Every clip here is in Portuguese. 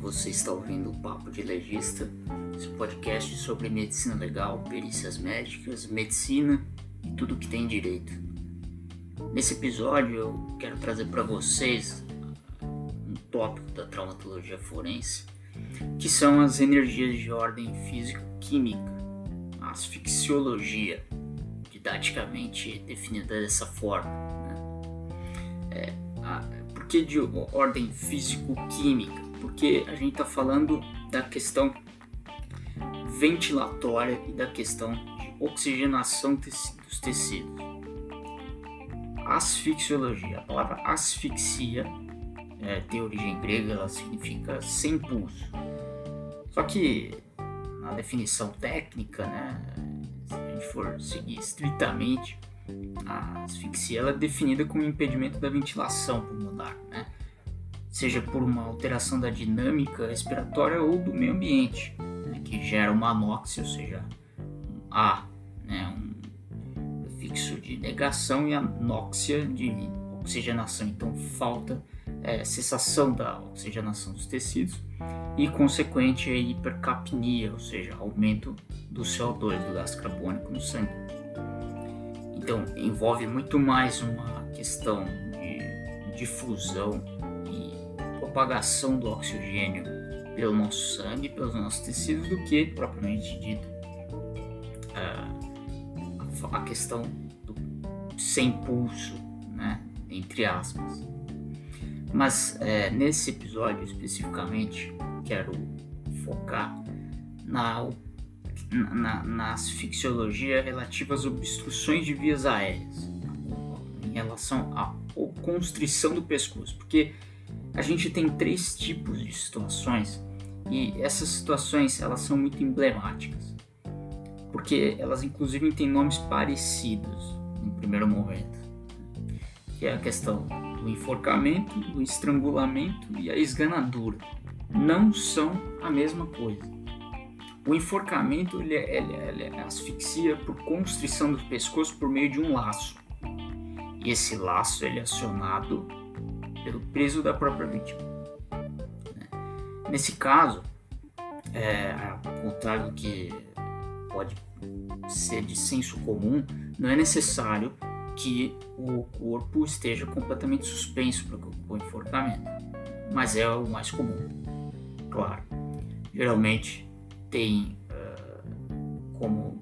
Você está ouvindo o Papo de Legista, esse podcast sobre medicina legal, perícias médicas, medicina e tudo que tem direito. Nesse episódio eu quero trazer para vocês um tópico da traumatologia forense, que são as energias de ordem físico-química, a asfixiologia, didaticamente definida dessa forma. Por que de ordem físico-química? Porque a gente está falando da questão ventilatória e da questão de oxigenação dos tecidos. Asfixiologia, a palavra asfixia tem origem grega, ela significa sem pulso. Só que na definição técnica, se a gente for seguir estritamente, a asfixia ela é definida como impedimento da ventilação pulmonar, seja por uma alteração da dinâmica respiratória ou do meio ambiente, que gera uma anóxia, ou seja, um prefixo de negação, e anóxia de oxigenação. Então falta cessação da oxigenação dos tecidos e consequente hipercapnia, ou seja, aumento do CO2, do gás carbônico no sangue. Então envolve muito mais uma questão de difusão e propagação do oxigênio pelo nosso sangue, pelos nossos tecidos, do que propriamente dito a questão do sem pulso, entre aspas. Mas nesse episódio especificamente quero focar na asfixiologia relativa às obstruções de vias aéreas, em relação à constrição do pescoço, porque a gente tem 3 tipos de situações e essas situações elas são muito emblemáticas, porque elas inclusive têm nomes parecidos no primeiro momento, que é a questão do enforcamento, do estrangulamento e a esganadura. Não são a mesma coisa. O enforcamento ele é asfixia por constrição do pescoço por meio de um laço, e esse laço ele é acionado pelo peso da própria vítima. Nesse caso, ao contrário do que pode ser de senso comum, não é necessário que o corpo esteja completamente suspenso para o enforcamento, mas é o mais comum. Claro, geralmente tem como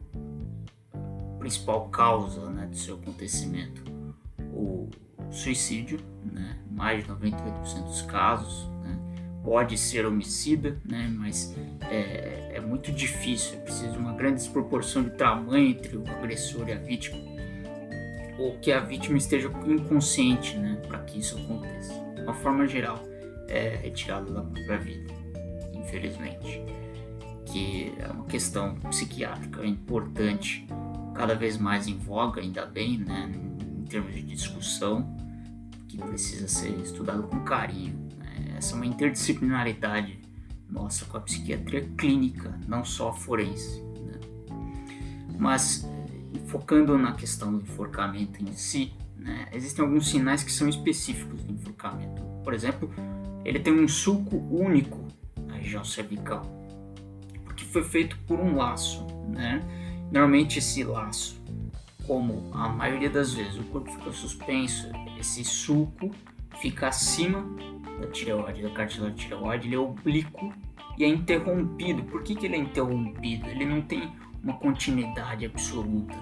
principal causa do seu acontecimento o suicídio, mais de 98% dos casos, pode ser homicida, mas é muito difícil, é preciso uma grande desproporção de tamanho entre o agressor e a vítima, ou que a vítima esteja inconsciente, para que isso aconteça. De uma forma geral, é retirada da própria vida, infelizmente, que é uma questão psiquiátrica importante, cada vez mais em voga, ainda bem, em termos de discussão, que precisa ser estudado com carinho. Essa é uma interdisciplinaridade nossa com a psiquiatria clínica, não só forense. Mas, focando na questão do enforcamento em si, existem alguns sinais que são específicos do enforcamento. Por exemplo, ele tem um sulco único na região cervical, porque foi feito por um laço. Normalmente esse laço, como a maioria das vezes o corpo fica suspenso, esse sulco fica acima da tireoide, da cartilagem tireoide, ele é oblíquo e é interrompido. Por que ele é interrompido? Ele não tem uma continuidade absoluta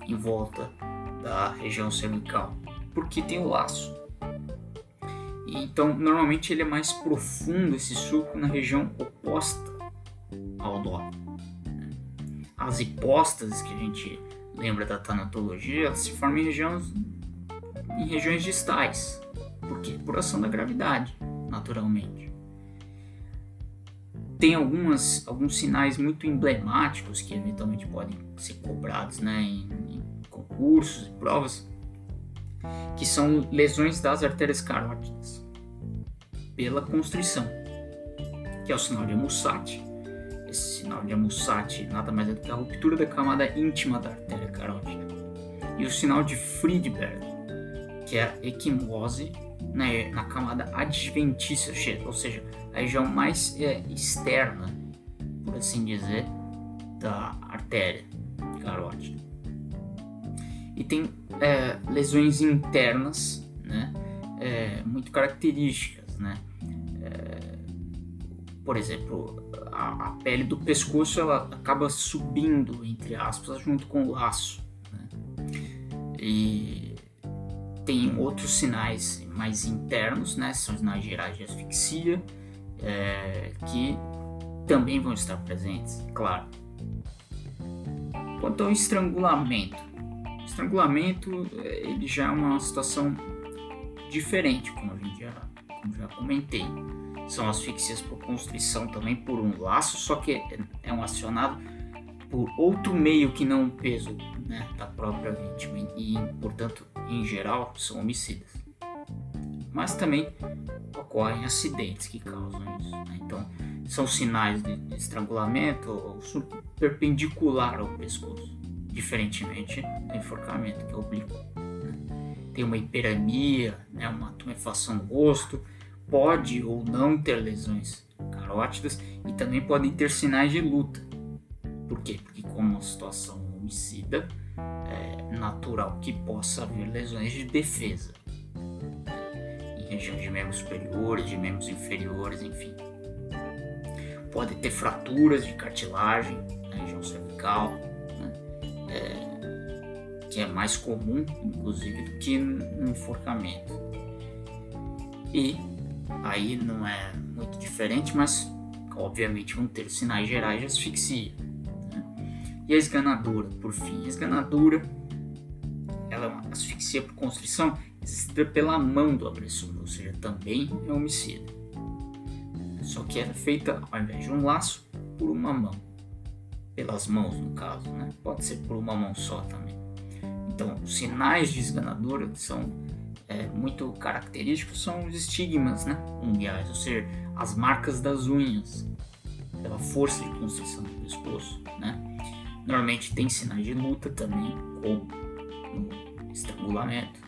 em volta da região cervical, porque tem o laço. Então, normalmente ele é mais profundo, esse sulco, na região oposta ao dó. As hipóstases que a gente lembra da tanatologia, elas se formam em regiões distais. Por quê? Por ação da gravidade, naturalmente. Tem alguns sinais muito emblemáticos que eventualmente podem ser cobrados em concursos e provas, que são lesões das artérias carótidas pela constrição, que é o sinal de Musat. Esse sinal de Musat nada mais é do que a ruptura da camada íntima da artéria carótida. E o sinal de Friedberg, que é a equimose na camada adventícia, ou seja, a região mais externa, por assim dizer, da artéria carótida. E tem lesões internas, né, muito características, né? Por exemplo, a pele do pescoço ela acaba subindo, entre aspas, junto com o laço, né? E tem outros sinais mais internos, né? São sinais gerais de asfixia, que também vão estar presentes, claro. Quanto ao estrangulamento, ele já é uma situação diferente, como já comentei. São asfixias por constrição também por um laço, só que é um acionado por outro meio que não o peso, né, da própria vítima e, portanto, em geral, são homicidas. Mas também ocorrem acidentes que causam isso, né? Então, são sinais de estrangulamento ou perpendicular ao pescoço, diferentemente do enforcamento, que é oblíquo, né? Tem uma hiperemia, né, uma tumefação no rosto, pode ou não ter lesões carótidas e também podem ter sinais de luta. Por quê? Porque como uma situação homicida, é natural que possa haver lesões de defesa, em região de membros superiores, de membros inferiores, enfim. Pode ter fraturas de cartilagem na região cervical, né, que é mais comum, inclusive, do que no enforcamento. E aí não é muito diferente, mas obviamente vão ter sinais gerais de asfixia, né? E a esganadura, por fim. A esganadura ela é uma asfixia por constrição exercida pela mão do agressor, ou seja, também é homicida. Só que é feita, ao invés de um laço, por uma mão. Pelas mãos, no caso, né? Pode ser por uma mão só também. Então, os sinais de esganadura são muito característicos, são os estigmas, né, unguiais, ou seja, as marcas das unhas, pela força de constrição do pescoço, né? Normalmente tem sinais de luta também, como no estrangulamento,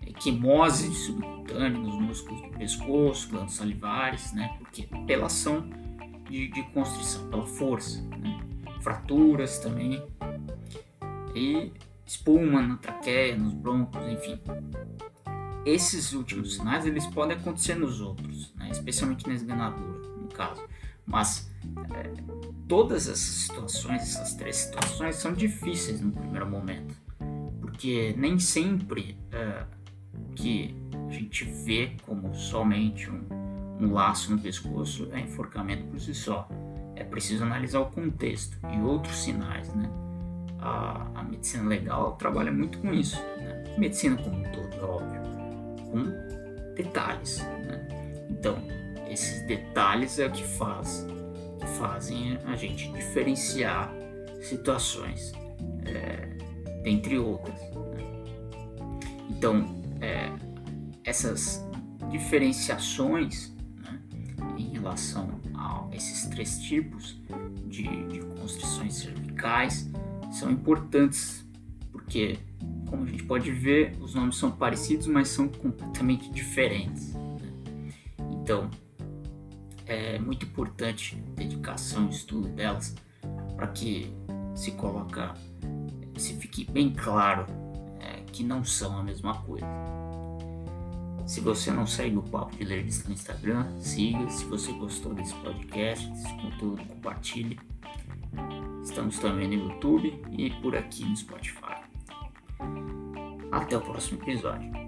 equimose subcutânea nos músculos do pescoço, glândulas salivares, né? Porque pela ação de constrição, pela força, né? Fraturas também, e espuma na traqueia, nos brônquios, enfim. Esses últimos sinais eles podem acontecer nos outros, né? Especialmente na esganadura, no caso. Mas todas essas situações, essas três situações, são difíceis no primeiro momento, porque nem sempre que a gente vê como somente um laço no pescoço é enforcamento por si só. É preciso analisar o contexto e outros sinais, né? A medicina legal trabalha muito com isso, né? A medicina como um todo, é óbvio, com detalhes, né? Então, esses detalhes é o que fazem a gente diferenciar situações, dentre outras, né? Então, essas diferenciações, né, em relação a esses três tipos de constrições cervicais são importantes, porque, como a gente pode ver, os nomes são parecidos, mas são completamente diferentes, né? Então, é muito importante a dedicação e estudo delas para que se fique bem claro que não são a mesma coisa. Se você não segue o Papo de Lerista no Instagram, siga. Se você gostou desse podcast, desse conteúdo, compartilhe. Estamos também no YouTube e por aqui no Spotify. Até o próximo episódio.